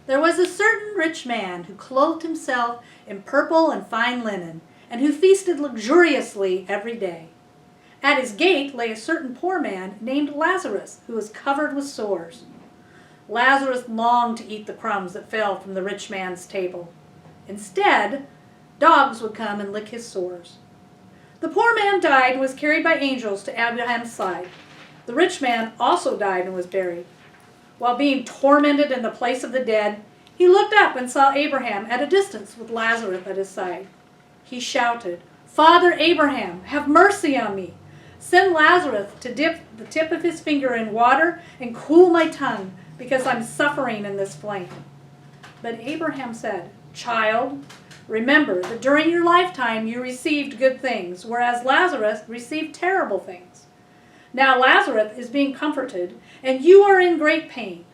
There was a certain rich man who clothed himself in purple and fine linen, and who feasted luxuriously every day. At his gate lay a certain poor man named Lazarus, who was covered with sores. Lazarus longed to eat the crumbs that fell from the rich man's table. Instead, dogs would come and lick his sores. The poor man died and was carried by angels to Abraham's side. The rich man also died and was buried. While being tormented in the place of the dead, he looked up and saw Abraham at a distance with Lazarus at his side. He shouted, "Father Abraham, have mercy on me. Send Lazarus to dip the tip of his finger in water and cool my tongue, because I'm suffering in this flame." But Abraham said, "Child, remember that during your lifetime you received good things, whereas Lazarus received terrible things. Now Lazarus is being comforted, and you are in great pain.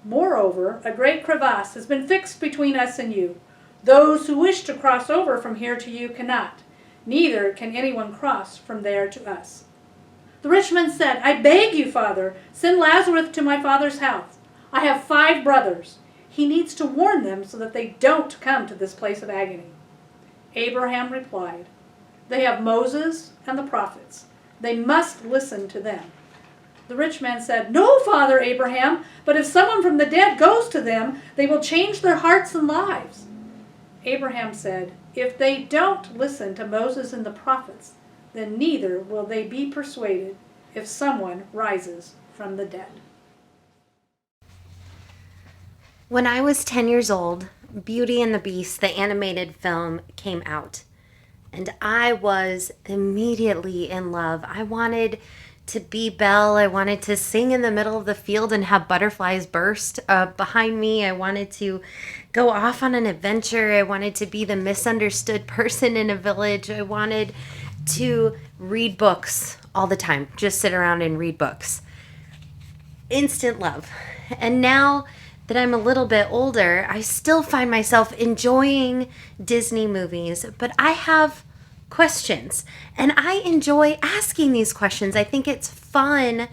Moreover, a great crevasse has been fixed between us and you. Those who wish to cross over from here to you cannot, neither can anyone cross from there to us." The rich man said, "I beg you, Father, send Lazarus to my father's house. I have 5 brothers. He needs to warn them so that they don't come to this place of agony." Abraham replied, "They have Moses and the prophets. They must listen to them." The rich man said, "No, Father Abraham, but if someone from the dead goes to them, they will change their hearts and lives." Abraham said, "If they don't listen to Moses and the prophets, then neither will they be persuaded if someone rises from the dead." When I was 10 years old, Beauty and the Beast, the animated film, came out. And I was immediately in love. I wanted to be Belle. I wanted to sing in the middle of the field and have butterflies burst behind me. I wanted to go off on an adventure. I wanted to be the misunderstood person in a village. I wanted to read books all the time, just sit around and read books. Instant love. And now that I'm a little bit older, I still find myself enjoying Disney movies, but I have questions, and I enjoy asking these questions. I think it's fun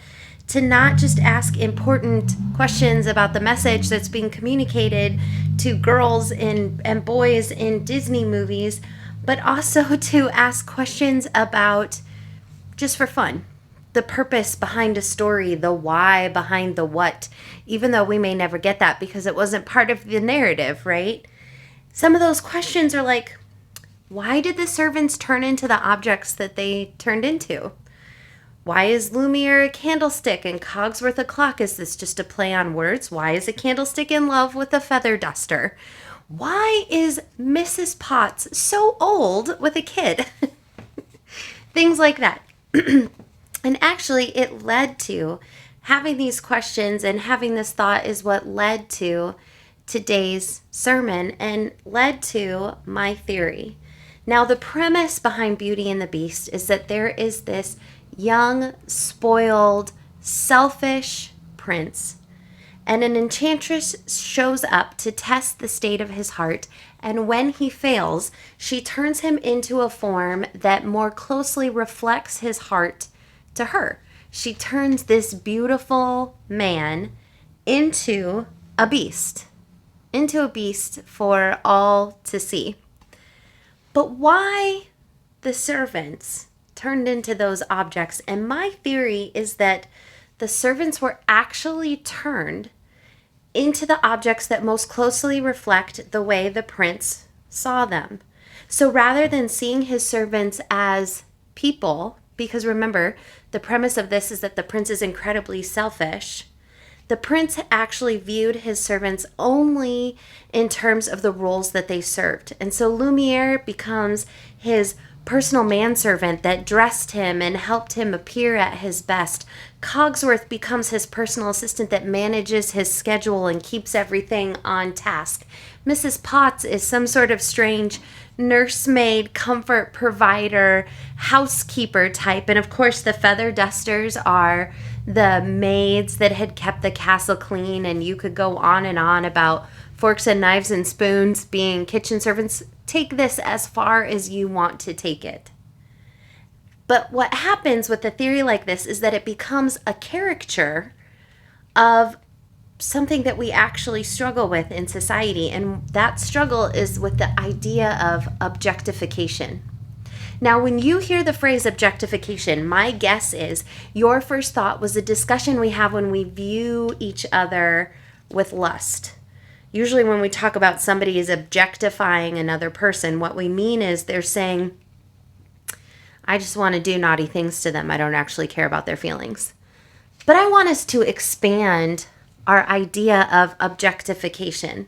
to not just ask important questions about the message that's being communicated to girls and boys in Disney movies, but also to ask questions about, just for fun, the purpose behind a story, the why behind the what, even though we may never get that because it wasn't part of the narrative, right? Some of those questions are like, why did the servants turn into the objects that they turned into? Why is Lumiere a candlestick and Cogsworth a clock? Is this just a play on words? Why is a candlestick in love with a feather duster? Why is Mrs. Potts so old with a kid? Things like that. And actually, it led to having these questions and having this thought is what led to today's sermon and led to my theory. Now, the premise behind Beauty and the Beast is that there is this young, spoiled, selfish prince, and an enchantress shows up to test the state of his heart, and when he fails, she turns him into a form that more closely reflects his heart to her. She turns this beautiful man into a beast for all to see. But why the servants turned into those objects? And my theory is that the servants were actually turned into the objects that most closely reflect the way the prince saw them. So rather than seeing his servants as people, because remember, the premise of this is that the prince is incredibly selfish, the prince actually viewed his servants only in terms of the roles that they served. And so Lumiere becomes his personal manservant that dressed him and helped him appear at his best. Cogsworth becomes his personal assistant that manages his schedule and keeps everything on task. Mrs. Potts is some sort of strange nursemaid, comfort provider, housekeeper type. And of course, the feather dusters are the maids that had kept the castle clean. And you could go on and on about forks and knives and spoons being kitchen servants. Take this as far as you want to take it. But what happens with a theory like this is that it becomes a caricature of something that we actually struggle with in society. And that struggle is with the idea of objectification. Now, when you hear the phrase objectification, my guess is your first thought was a discussion we have when we view each other with lust. Usually when we talk about somebody is objectifying another person, what we mean is they're saying, I just want to do naughty things to them. I don't actually care about their feelings. But I want us to expand our idea of objectification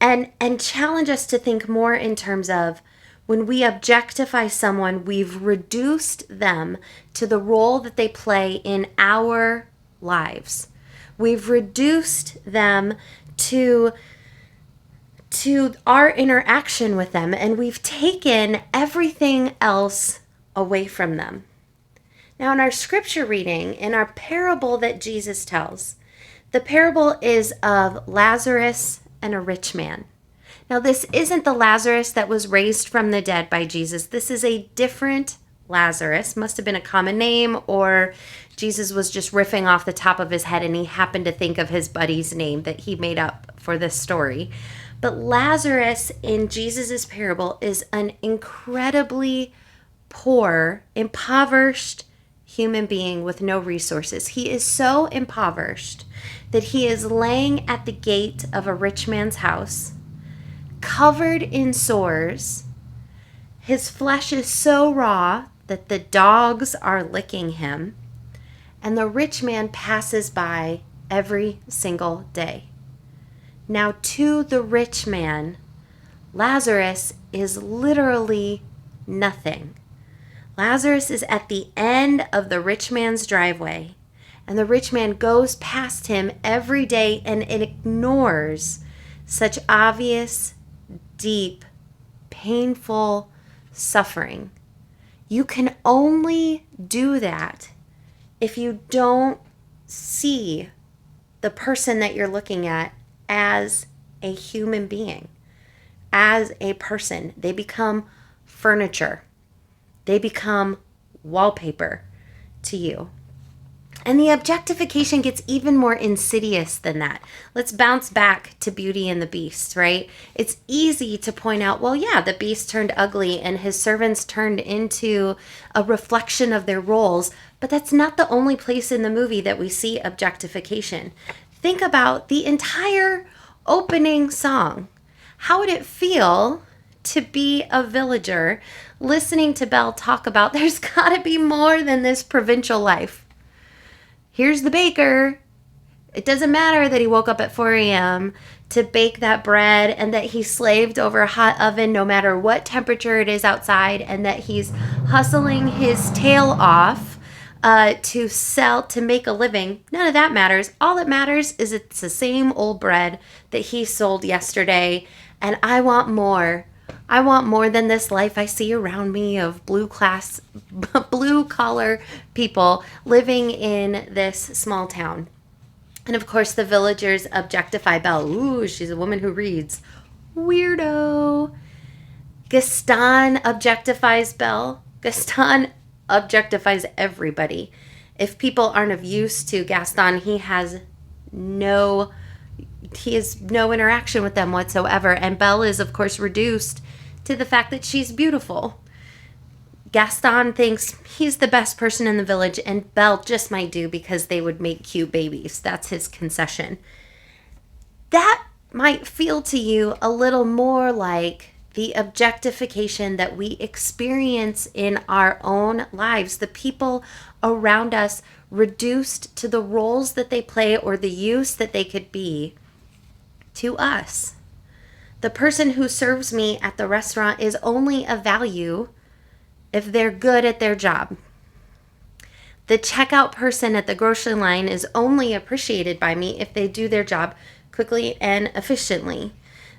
and challenge us to think more in terms of when we objectify someone, we've reduced them to the role that they play in our lives. We've reduced them to our interaction with them, and we've taken everything else away from them. Now, in our scripture reading, in our parable that Jesus tells, the parable is of Lazarus and a rich man. Now, this isn't the Lazarus that was raised from the dead by Jesus. This is a different Lazarus. Must have been a common name, or Jesus was just riffing off the top of his head and he happened to think of his buddy's name that he made up for this story. But Lazarus in Jesus' parable is an incredibly poor, impoverished human being with no resources. He is so impoverished that he is laying at the gate of a rich man's house, covered in sores. His flesh is so raw that the dogs are licking him, and the rich man passes by every single day. Now, to the rich man, Lazarus is literally nothing. Lazarus is at the end of the rich man's driveway, and the rich man goes past him every day and it ignores such obvious, deep, painful suffering. You can only do that if you don't see the person that you're looking at as a human being, as a person. They become furniture. They become wallpaper to you. And the objectification gets even more insidious than that. Let's bounce back to Beauty and the Beast, right? It's easy to point out, well, yeah, the beast turned ugly and his servants turned into a reflection of their roles, but that's not the only place in the movie that we see objectification. Think about the entire opening song. How would it feel to be a villager listening to Belle talk about there's got to be more than this provincial life? Here's the baker. It doesn't matter that he woke up at 4 a.m. to bake that bread and that he slaved over a hot oven no matter what temperature it is outside, and that he's hustling his tail off to sell, to make a living. None of that matters. All that matters is it's the same old bread that he sold yesterday, and I want more. I want more than this life I see around me of blue collar people living in this small town. And of course, the villagers objectify Belle. Ooh, she's a woman who reads. Weirdo. Gaston objectifies Belle. Gaston objectifies everybody. If people aren't of use to Gaston, he has no interaction with them whatsoever. And Belle is, of course, reduced to the fact that she's beautiful. Gaston thinks he's the best person in the village, and Belle just might do because they would make cute babies. That's his concession. That might feel to you a little more like the objectification that we experience in our own lives. The people around us reduced to the roles that they play or the use that they could be to us. The person who serves me at the restaurant is only of value if they're good at their job. The checkout person at the grocery line is only appreciated by me if they do their job quickly and efficiently.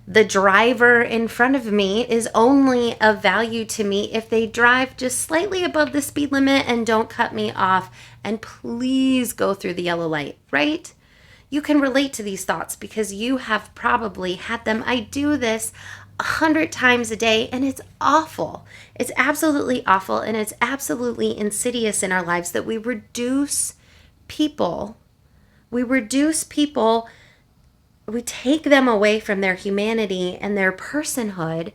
The driver in front of me is only of value to me if they drive just slightly above the speed limit and don't cut me off, and please go through the yellow light, right? You can relate to these thoughts because you have probably had them. I do this 100 times a day, and it's awful. It's absolutely awful, and it's absolutely insidious in our lives that we reduce people. We reduce people we take them away from their humanity and their personhood,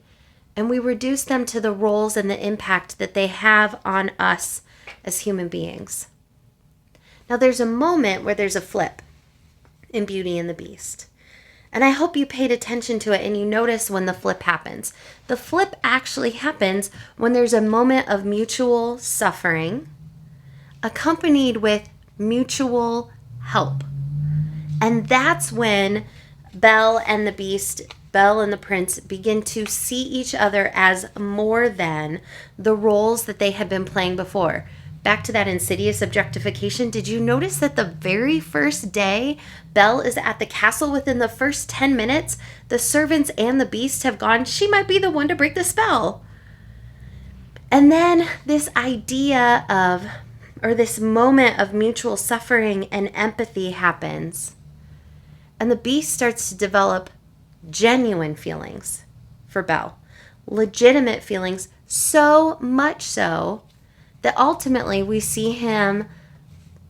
and we reduce them to the roles and the impact that they have on us as human beings. Now, there's a moment where there's a flip in Beauty and the Beast. And I hope you paid attention to it and you notice when the flip happens. The flip actually happens when there's a moment of mutual suffering accompanied with mutual help. And that's when Belle and the prince begin to see each other as more than the roles that they had been playing before. Back to that insidious objectification, did you notice that the very first day Belle is at the castle, within the first 10 minutes, the servants and the beast have gone, she might be the one to break the spell. And then this idea of, or this moment of mutual suffering and empathy happens. And the beast starts to develop genuine feelings for Belle. Legitimate feelings, so much so that ultimately we see him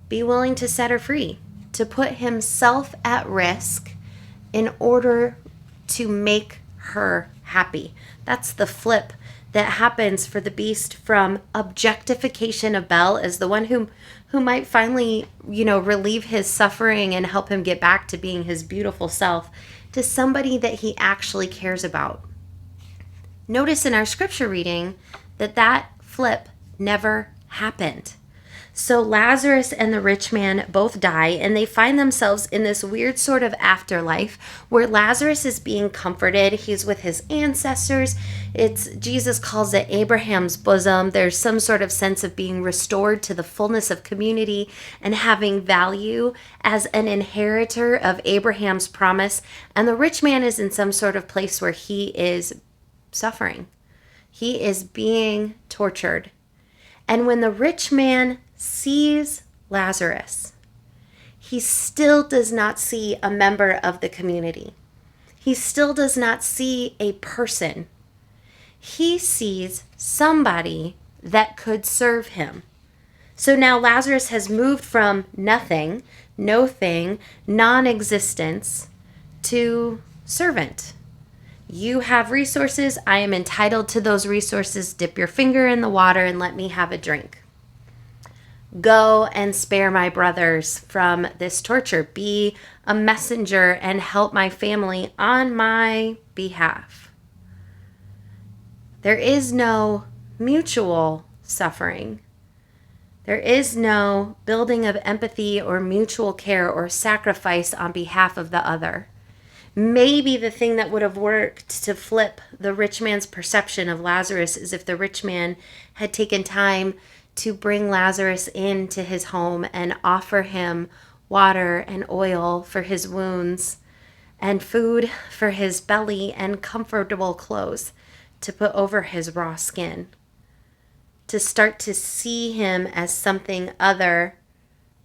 be willing to set her free, to put himself at risk in order to make her happy. That's the flip that happens for the beast from objectification of Belle as the one who might finally, relieve his suffering and help him get back to being his beautiful self, to somebody that he actually cares about. Notice in our scripture reading that flip never happened. So Lazarus and the rich man both die, and they find themselves in this weird sort of afterlife where Lazarus is being comforted. He's with his ancestors. Jesus calls it Abraham's bosom. There's some sort of sense of being restored to the fullness of community and having value as an inheritor of Abraham's promise. And the rich man is in some sort of place where he is suffering. He is being tortured. And when the rich man sees Lazarus, he still does not see a member of the community. He still does not see a person. He sees somebody that could serve him. So now Lazarus has moved from nothing, no thing, non-existence, to servant. You have resources. I am entitled to those resources. Dip your finger in the water and let me have a drink. Go and spare my brothers from this torture. Be a messenger and help my family on my behalf. There is no mutual suffering. There is no building of empathy or mutual care or sacrifice on behalf of the other. Maybe the thing that would have worked to flip the rich man's perception of Lazarus is if the rich man had taken time to bring Lazarus into his home and offer him water and oil for his wounds and food for his belly and comfortable clothes to put over his raw skin. To start to see him as something other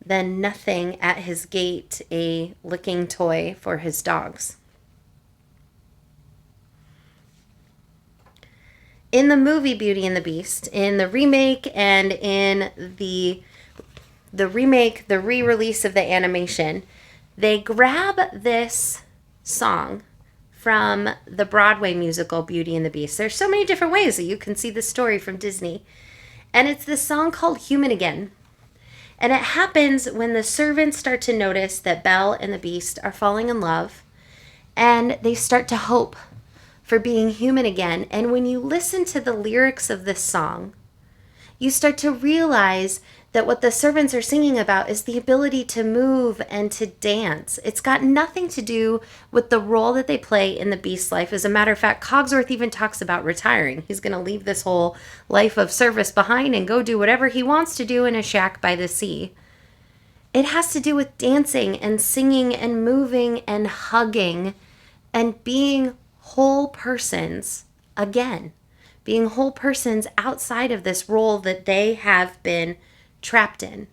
than nothing at his gate, a licking toy for his dogs. In the movie Beauty and the Beast, in the remake and in the re-release of the animation, they grab this song from the Broadway musical Beauty and the Beast. There's so many different ways that you can see the story from Disney. And it's this song called Human Again. And it happens when the servants start to notice that Belle and the Beast are falling in love, and they start to hope for being human again. And when you listen to the lyrics of this song, you start to realize that what the servants are singing about is the ability to move and to dance. It's got nothing to do with the role that they play in the Beast's life. As a matter of fact, Cogsworth even talks about retiring. He's going to leave this whole life of service behind and go do whatever he wants to do in a shack by the sea. It has to do with dancing and singing and moving and hugging and being whole persons again. Being whole persons outside of this role that they have been trapped in.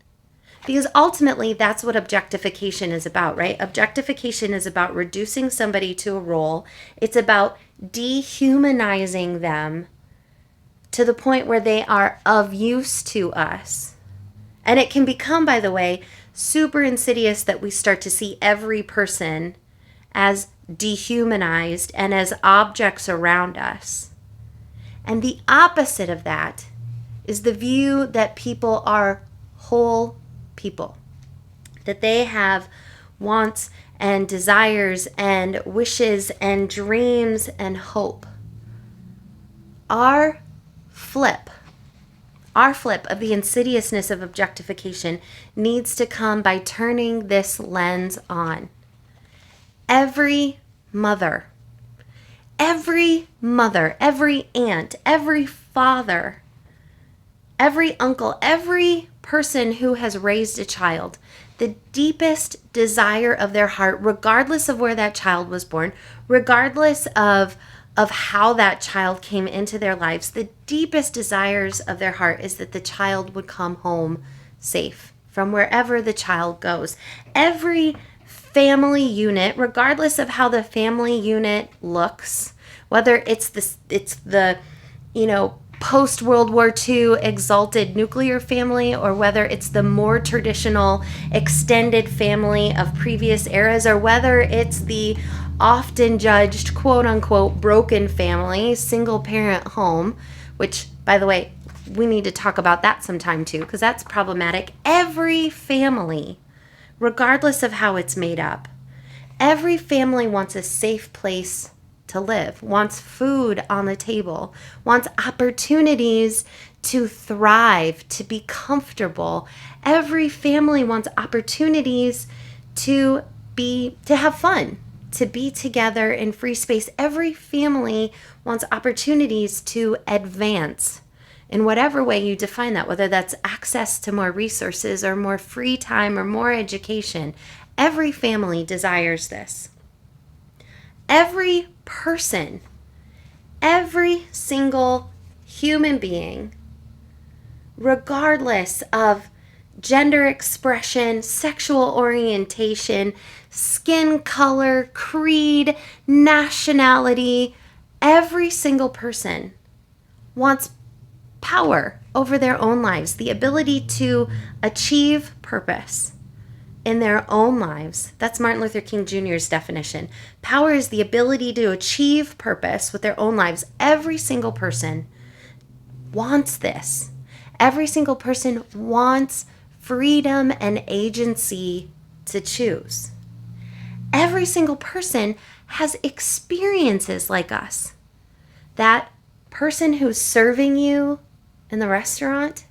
Because ultimately that's what objectification is about, right? Objectification is about reducing somebody to a role. It's about dehumanizing them to the point where they are of use to us. And it can become, by the way, super insidious that we start to see every person as dehumanized and as objects around us. And the opposite of that is the view that people are whole people, that they have wants and desires and wishes and dreams and hope. Our flip of the insidiousness of objectification needs to come by turning this lens on. Every mother, every aunt, every father, every uncle, every person who has raised a child, the deepest desire of their heart, regardless of where that child was born, regardless of how that child came into their lives, the deepest desires of their heart is that the child would come home safe from wherever the child goes. Every family unit, regardless of how the family unit looks, whether it's the post World War II exalted nuclear family, or whether it's the more traditional extended family of previous eras, or whether it's the often judged quote unquote broken family, single parent home, which, by the way, we need to talk about that sometime too, because that's problematic. Every family, regardless of how it's made up, every family wants a safe place to live, wants food on the table, wants opportunities to thrive, to be comfortable. Every family wants opportunities to have fun, to be together in free space. Every family wants opportunities to advance in whatever way you define that, whether that's access to more resources or more free time or more education. Every family desires this. Every person, every single human being, regardless of gender expression, sexual orientation, skin color, creed, nationality, every single person wants power over their own lives, the ability to achieve purpose in their own lives. That's Martin Luther King Jr.'s definition. Power is the ability to achieve purpose with their own lives. Every single person wants this. Every single person wants freedom and agency to choose. Every single person has experiences like us. That person who's serving you in the restaurant,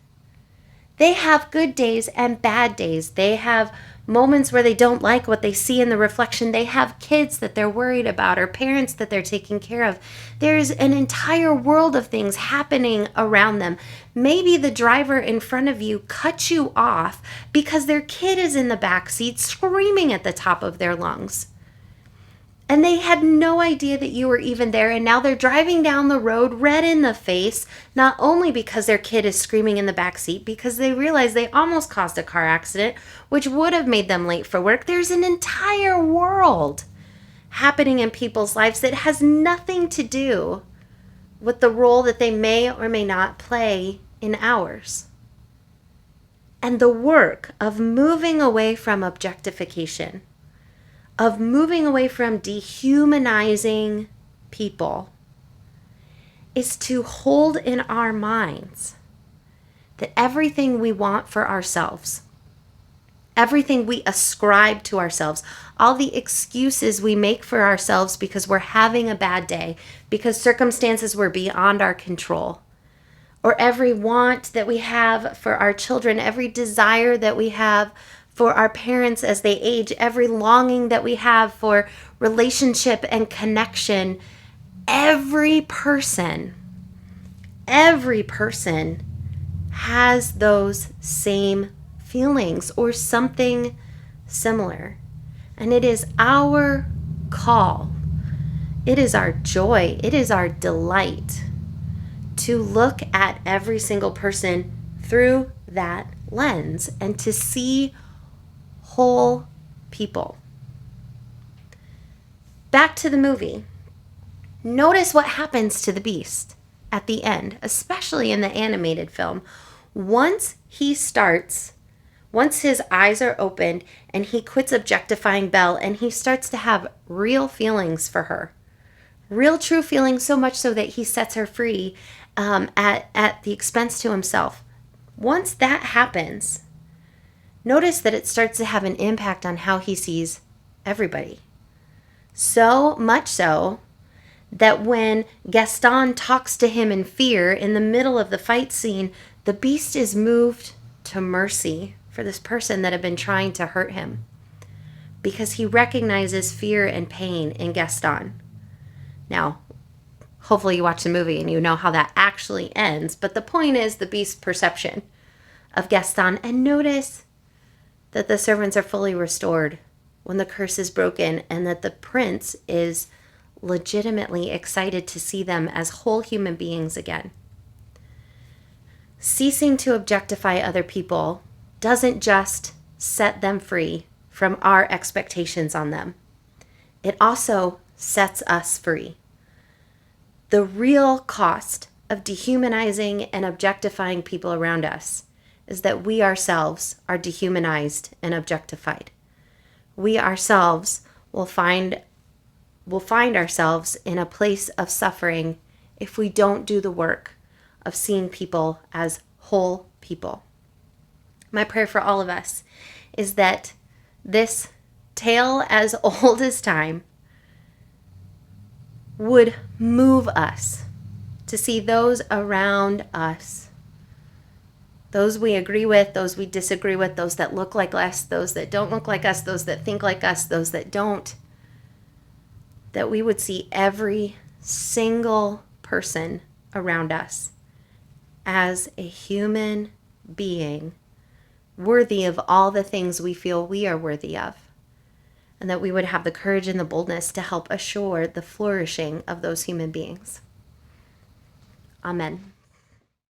they have good days and bad days. They have moments where they don't like what they see in the reflection. They have kids that they're worried about or parents that they're taking care of. There's an entire world of things happening around them. Maybe the driver in front of you cut you off because their kid is in the back seat screaming at the top of their lungs. And they had no idea that you were even there. And now they're driving down the road red in the face, not only because their kid is screaming in the backseat, because they realize they almost caused a car accident, which would have made them late for work. There's an entire world happening in people's lives that has nothing to do with the role that they may or may not play in ours. And the work of moving away from objectification, of moving away from dehumanizing people, is to hold in our minds that everything we want for ourselves, everything we ascribe to ourselves, all the excuses we make for ourselves because we're having a bad day, because circumstances were beyond our control, or every want that we have for our children, every desire that we have for our parents as they age, every longing that we have for relationship and connection, every person has those same feelings or something similar. And it is our call, it is our joy, it is our delight to look at every single person through that lens and to see whole people. Back to the movie. Notice what happens to the beast at the end, especially in the animated film. Once he starts Once his eyes are opened and he quits objectifying Belle and he starts to have real feelings for her, real true feelings, so much so that he sets her free at the expense to himself. Once that happens, notice that it starts to have an impact on how he sees everybody. So much so that when Gaston talks to him in fear in the middle of the fight scene, the beast is moved to mercy for this person that had been trying to hurt him, because he recognizes fear and pain in Gaston. Now, hopefully you watch the movie and you know how that actually ends, but the point is the beast's perception of Gaston. And notice that the servants are fully restored when the curse is broken, and that the prince is legitimately excited to see them as whole human beings again. Ceasing to objectify other people doesn't just set them free from our expectations on them. It also sets us free. The real cost of dehumanizing and objectifying people around us is that we ourselves are dehumanized and objectified. We ourselves will find ourselves in a place of suffering if we don't do the work of seeing people as whole people. My prayer for all of us is that this tale as old as time would move us to see those around us, those we agree with, those we disagree with, those that look like us, those that don't look like us, those that think like us, those that don't, that we would see every single person around us as a human being worthy of all the things we feel we are worthy of, and that we would have the courage and the boldness to help assure the flourishing of those human beings. Amen.